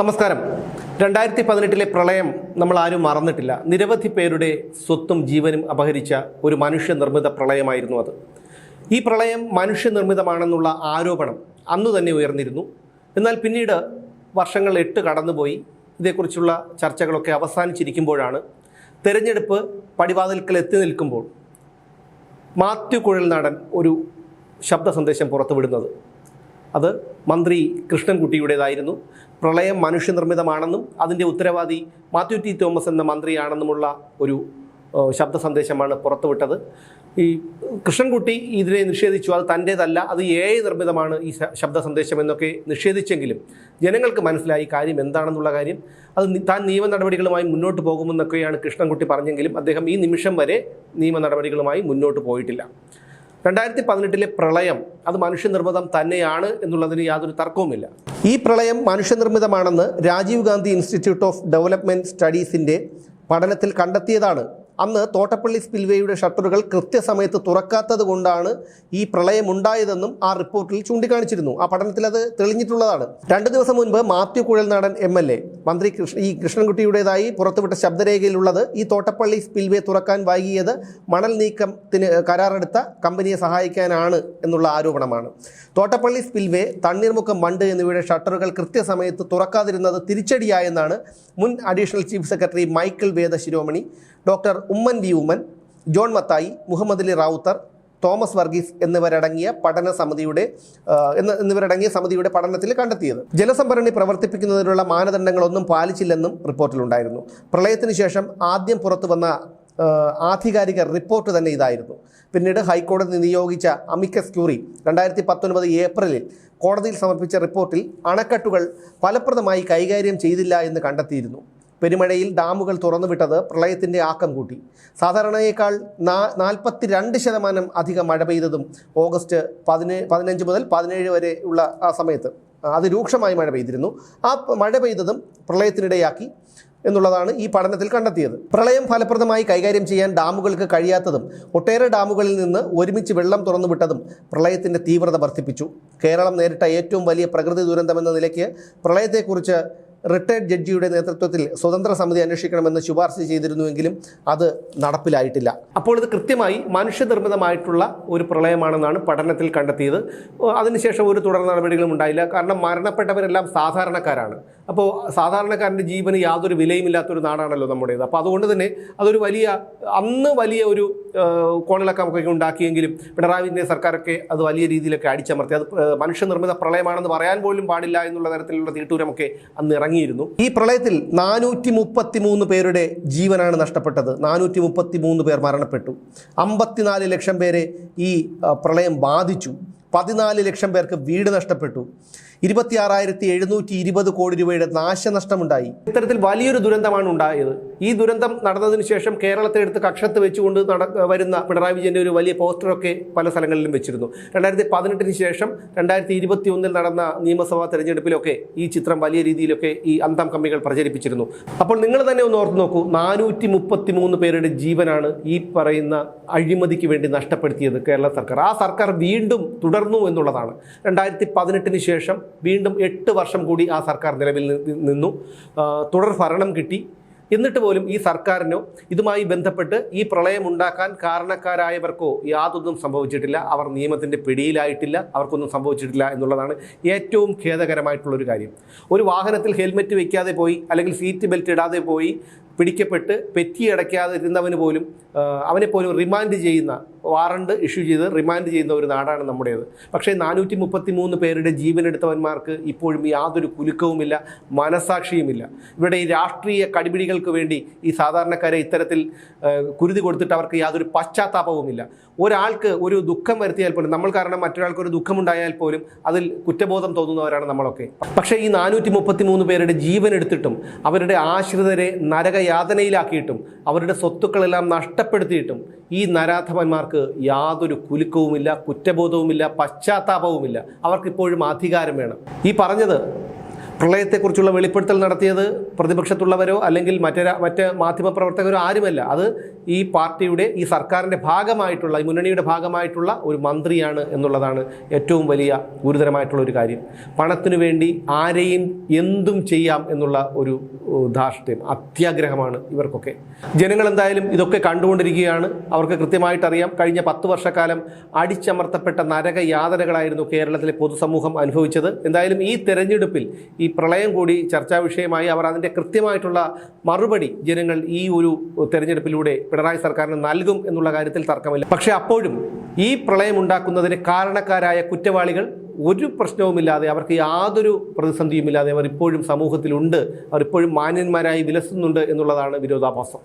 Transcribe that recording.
നമസ്കാരം. 2018 പ്രളയം നമ്മൾ ആരും മറന്നിട്ടില്ല. നിരവധി പേരുടെ സ്വത്തും ജീവനും അപഹരിച്ച ഒരു മനുഷ്യനിർമ്മിത പ്രളയമായിരുന്നു അത്. ഈ പ്രളയം മനുഷ്യനിർമ്മിതമാണെന്നുള്ള ആരോപണം അന്നു തന്നെ ഉയർന്നിരുന്നു. എന്നാൽ പിന്നീട് വർഷങ്ങൾ 8 കടന്നുപോയി. ഇതേക്കുറിച്ചുള്ള ചർച്ചകളൊക്കെ അവസാനിച്ചിരിക്കുമ്പോഴാണ് തെരഞ്ഞെടുപ്പ് പടിവാതിൽക്കൽ എത്തി നിൽക്കുമ്പോൾ മാത്യു കുഴൽനാടൻ ഒരു ശബ്ദ സന്ദേശം പുറത്തുവിടുന്നത്. അത് മന്ത്രി കൃഷ്ണൻകുട്ടിയുടേതായിരുന്നു. പ്രളയം മനുഷ്യനിർമ്മിതമാണെന്നും അതിൻ്റെ ഉത്തരവാദി മാത്യു ടി തോമസ് എന്ന മന്ത്രിയാണെന്നുമുള്ള ഒരു ശബ്ദ സന്ദേശമാണ് പുറത്തുവിട്ടത്. ഈ കൃഷ്ണൻകുട്ടി ഇതിനെ നിഷേധിച്ചു. അത് തൻ്റേതല്ല, അത് AI നിർമ്മിതമാണ് ഈ ശബ്ദ സന്ദേശം എന്നൊക്കെ നിഷേധിച്ചെങ്കിലും ജനങ്ങൾക്ക് മനസ്സിലായി കാര്യം എന്താണെന്നുള്ള കാര്യം. അത് താൻ നിയമ നടപടികളുമായി മുന്നോട്ട് പോകുമെന്നൊക്കെയാണ് കൃഷ്ണൻകുട്ടി പറഞ്ഞെങ്കിലും അദ്ദേഹം ഈ നിമിഷം വരെ നിയമ നടപടികളുമായി മുന്നോട്ട് പോയിട്ടില്ല. 2018 പ്രളയം അത് മനുഷ്യനിർമ്മിതം തന്നെയാണ് എന്നുള്ളതിന് യാതൊരു തർക്കവുമില്ല. ഈ പ്രളയം മനുഷ്യനിർമ്മിതമാണെന്ന് Rajiv Gandhi institute of development സ്റ്റഡീസിൻ്റെ പഠനത്തിൽ കണ്ടെത്തിയതാണ്. അന്ന് തോട്ടപ്പള്ളി സ്പിൽവേയുടെ ഷട്ടറുകൾ കൃത്യസമയത്ത് തുറക്കാത്തത് കൊണ്ടാണ് ഈ പ്രളയം ഉണ്ടായതെന്നും ആ റിപ്പോർട്ടിൽ ചൂണ്ടിക്കാണിച്ചിരുന്നു. ആ പഠനത്തിൽ അത് തെളിഞ്ഞിട്ടുള്ളതാണ്. 2 ദിവസം മുൻപ് മാത്യു കുഴൽനാടൻ MLA മന്ത്രി കൃഷ്ണൻകുട്ടിയുടേതായി പുറത്തുവിട്ട ശബ്ദരേഖയിലുള്ളത് ഈ തോട്ടപ്പള്ളി സ്പിൽവേ തുറക്കാൻ വൈകിയത് മണൽ നീക്കത്തിന് കരാറെടുത്ത കമ്പനിയെ സഹായിക്കാനാണ് എന്നുള്ള ആരോപണമാണ്. തോട്ടപ്പള്ളി സ്പിൽവേ, തണ്ണീർമുക്കം ബണ്ട് എന്നിവയുടെ ഷട്ടറുകൾ കൃത്യസമയത്ത് തുറക്കാതിരുന്നത് തിരിച്ചടിയായെന്നാണ് മുൻ additional chief secretary Michael Veda Shiromani, doctor Oommen V Oommen, John Mathai, Muhammad Ali Ravuthar, Thomas Varghese എന്നിവരടങ്ങിയ സമിതിയുടെ പഠനത്തിൽ കണ്ടെത്തിയത്. ജലസംഭരണി പ്രവർത്തിപ്പിക്കുന്നതിനുള്ള മാനദണ്ഡങ്ങളൊന്നും പാലിച്ചില്ലെന്നും റിപ്പോർട്ടിലുണ്ടായിരുന്നു. പ്രളയത്തിന് ശേഷം ആദ്യം പുറത്തു വന്ന ആധികാരിക റിപ്പോർട്ട് തന്നെ ഇതായിരുന്നു. പിന്നീട് ഹൈക്കോടതി നിയോഗിച്ച അമിക്കസ് ക്യൂറി 2019 ഏപ്രിലിൽ കോടതിയിൽ സമർപ്പിച്ച റിപ്പോർട്ടിൽ അണക്കെട്ടുകൾ ഫലപ്രദമായി കൈകാര്യം ചെയ്തില്ല എന്ന് കണ്ടെത്തിയിരുന്നു. പെരുമഴയിൽ ഡാമുകൾ തുറന്നുവിട്ടത് പ്രളയത്തിൻ്റെ ആക്കം കൂട്ടി. സാധാരണയേക്കാൾ 42% അധികം മഴ പെയ്തതും ഓഗസ്റ്റ് 15 മുതൽ 17 വരെ ഉള്ള ആ സമയത്ത് അതിരൂക്ഷമായി മഴ പെയ്തിരുന്നു. ആ മഴ പെയ്തതും പ്രളയത്തിനിടയാക്കി എന്നുള്ളതാണ് ഈ പഠനത്തിൽ കണ്ടെത്തിയത്. പ്രളയം ഫലപ്രദമായി കൈകാര്യം ചെയ്യാൻ ഡാമുകൾക്ക് കഴിയാത്തതും ഒട്ടേറെ ഡാമുകളിൽ നിന്ന് ഒരുമിച്ച് വെള്ളം തുറന്നുവിട്ടതും പ്രളയത്തിൻ്റെ തീവ്രത വർദ്ധിപ്പിച്ചു. കേരളം നേരിട്ട ഏറ്റവും വലിയ പ്രകൃതി ദുരന്തമെന്ന നിലയ്ക്ക് പ്രളയത്തെക്കുറിച്ച് റിട്ടയർഡ് ജഡ്ജിയുടെ നേതൃത്വത്തിൽ സ്വതന്ത്ര സമിതി അന്വേഷിക്കണമെന്ന് ശുപാർശ ചെയ്തിരുന്നുവെങ്കിലും അത് നടപ്പിലായിട്ടില്ല. അപ്പോൾ ഇത് കൃത്യമായി മനുഷ്യനിർമ്മിതമായിട്ടുള്ള ഒരു പ്രളയമാണെന്നാണ് പഠനത്തിൽ കണ്ടെത്തിയത്. അതിനുശേഷം ഒരു തുടർ നടപടികളും ഉണ്ടായില്ല. കാരണം മരണപ്പെട്ടവരെല്ലാം സാധാരണക്കാരാണ്. അപ്പോൾ സാധാരണക്കാരൻ്റെ ജീവന് യാതൊരു വിലയുമില്ലാത്തൊരു നാടാണല്ലോ നമ്മുടേത്. അപ്പോൾ അതുകൊണ്ട് തന്നെ അതൊരു അന്ന് വലിയ ഒരു കോളിളക്കമൊക്കെ ഉണ്ടാക്കിയെങ്കിലും പിണറായി വിജയൻ സർക്കാരൊക്കെ അത് വലിയ രീതിയിലൊക്കെ അടിച്ചമർത്തി. അത് മനുഷ്യനിർമ്മിത പ്രളയമാണെന്ന് പറയാൻ പോലും പാടില്ല എന്നുള്ള തരത്തിലുള്ള തീട്ടൂരമൊക്കെ അന്ന് ഇറങ്ങിയിരുന്നു. ഈ പ്രളയത്തിൽ 433 പേരുടെ ജീവനാണ് നഷ്ടപ്പെട്ടത്. 433 പേർ മരണപ്പെട്ടു. 54 ലക്ഷം പേരെ ഈ പ്രളയം ബാധിച്ചു. 14 ലക്ഷം പേർക്ക് വീട് നഷ്ടപ്പെട്ടു. 26,720 കോടി രൂപയുടെ നാശനഷ്ടമുണ്ടായി. ഇത്തരത്തിൽ വലിയൊരു ദുരന്തമാണ് ഉണ്ടായത്. ഈ ദുരന്തം നടന്നതിന് ശേഷം കേരളത്തെ എടുത്ത് കക്ഷത്ത് വെച്ചുകൊണ്ട് വരുന്ന പിണറായി വിജയൻ്റെ ഒരു വലിയ പോസ്റ്ററൊക്കെ പല സ്ഥലങ്ങളിലും വെച്ചിരുന്നു. 2018 ശേഷം 2021 നടന്ന നിയമസഭാ തെരഞ്ഞെടുപ്പിലൊക്കെ ഈ ചിത്രം വലിയ രീതിയിലൊക്കെ ഈ അന്തം കമ്മികൾ പ്രചരിപ്പിച്ചിരുന്നു. അപ്പോൾ നിങ്ങൾ തന്നെ ഒന്ന് ഓർത്ത് നോക്കൂ, 433 പേരുടെ ജീവനാണ് ഈ പറയുന്ന അഴിമതിക്ക് വേണ്ടി നഷ്ടപ്പെടുത്തിയത് കേരള സർക്കാർ. ആ സർക്കാർ വീണ്ടും തുടർന്നു എന്നുള്ളതാണ്. 2018 ശേഷം വീണ്ടും 8 വർഷം കൂടി ആ സർക്കാർ നിലവിൽ നിന്നു. തുടർ ഭരണം കിട്ടി. എന്നിട്ട് പോലും ഈ സർക്കാരിനോ ഇതുമായി ബന്ധപ്പെട്ട് ഈ പ്രളയം ഉണ്ടാക്കാൻ കാരണക്കാരായവർക്കോ യാതൊന്നും സംഭവിച്ചിട്ടില്ല. അവർ നിയമത്തിൻ്റെ പിടിയിലായിട്ടില്ല. അവർക്കൊന്നും സംഭവിച്ചിട്ടില്ല എന്നുള്ളതാണ് ഏറ്റവും ഖേദകരമായിട്ടുള്ളൊരു കാര്യം. ഒരു വാഹനത്തിൽ ഹെൽമെറ്റ് വയ്ക്കാതെ പോയി അല്ലെങ്കിൽ സീറ്റ് ബെൽറ്റ് ഇടാതെ പോയി പിടിക്കപ്പെട്ട് പെറ്റി അടയ്ക്കാതെ ഇരുന്നവന് പോലും അവനെപ്പോലും റിമാൻഡ് ചെയ്യുന്ന, വാറണ്ട് ഇഷ്യൂ ചെയ്ത് റിമാൻഡ് ചെയ്യുന്ന ഒരു നാടാണ് നമ്മുടേത്. പക്ഷേ 433 പേരുടെ ജീവനെടുത്തവന്മാർക്ക് ഇപ്പോഴും യാതൊരു കുലുക്കവുമില്ല, മനസാക്ഷിയുമില്ല. ഇവിടെ ഈ രാഷ്ട്രീയ കടിപിടികൾക്ക് വേണ്ടി ഈ സാധാരണക്കാരെ ഇത്തരത്തിൽ കുരുതി കൊടുത്തിട്ട് അവർക്ക് യാതൊരു പശ്ചാത്താപവുമില്ല. ഒരാൾക്ക് ഒരു ദുഃഖം വരുത്തിയാൽ പോലും, നമ്മൾ കാരണം മറ്റൊരാൾക്ക് ഒരു ദുഃഖമുണ്ടായാൽ പോലും അതിൽ കുറ്റബോധം തോന്നുന്നവരാണ് നമ്മളൊക്കെ. പക്ഷേ ഈ 433 പേരുടെ ജീവൻ എടുത്തിട്ടും അവരുടെ ആശ്രിതരെ നരകയാതനയിലാക്കിയിട്ടും അവരുടെ സ്വത്തുക്കളെല്ലാം നഷ്ടപ്പെടുത്തിയിട്ടും ഈ നരാധമന്മാർക്ക് യാതൊരു കുലുക്കവുമില്ല, കുറ്റബോധവുമില്ല, പശ്ചാത്താപവുമില്ല. അവർക്കിപ്പോഴും അധികാരം വേണം. ഈ പറഞ്ഞത് പ്രളയത്തെക്കുറിച്ചുള്ള വെളിപ്പെടുത്തൽ നടത്തിയത് പ്രതിപക്ഷത്തുള്ളവരോ അല്ലെങ്കിൽ മറ്റ് മാധ്യമപ്രവർത്തകരോ ആരുമല്ല. അത് ഈ പാർട്ടിയുടെ, ഈ സർക്കാരിൻ്റെ ഭാഗമായിട്ടുള്ള, ഈ മുന്നണിയുടെ ഭാഗമായിട്ടുള്ള ഒരു മന്ത്രിയാണ് എന്നുള്ളതാണ് ഏറ്റവും വലിയ ഗുരുതരമായിട്ടുള്ള ഒരു കാര്യം. പണത്തിനു വേണ്ടി ആരെയും എന്തും ചെയ്യാം എന്നുള്ള ഒരു ധാർഷ്ട്യം, അത്യാഗ്രഹമാണ് ഇവർക്കൊക്കെ. ജനങ്ങൾ എന്തായാലും ഇതൊക്കെ കണ്ടുകൊണ്ടിരിക്കുകയാണ്. അവർക്ക് കൃത്യമായിട്ടറിയാം, കഴിഞ്ഞ 10 വർഷക്കാലം അടിച്ചമർത്തപ്പെട്ട നരകയാതനകളായിരുന്നു കേരളത്തിലെ പൊതുസമൂഹം അനുഭവിച്ചത്. എന്തായാലും ഈ തെരഞ്ഞെടുപ്പിൽ ഈ പ്രളയം കൂടി ചർച്ചാ വിഷയമായി. അവർ അതിൻ്റെ കൃത്യമായിട്ടുള്ള മറുപടി ജനങ്ങൾ ഈ ഒരു തെരഞ്ഞെടുപ്പിലൂടെ പിണറായി സർക്കാരിന് നൽകും എന്നുള്ള കാര്യത്തിൽ തർക്കമില്ല. പക്ഷേ അപ്പോഴും ഈ പ്രളയം ഉണ്ടാക്കുന്നതിന് കാരണക്കാരായ കുറ്റവാളികൾ ഒരു പ്രശ്നവുമില്ലാതെ, അവർക്ക് യാതൊരു പ്രതിസന്ധിയുമില്ലാതെ അവർ ഇപ്പോഴും സമൂഹത്തിലുണ്ട്, അവർ ഇപ്പോഴും മാന്യന്മാരായി വിലസുന്നുണ്ട് എന്നുള്ളതാണ് വിരോധാഭാസം.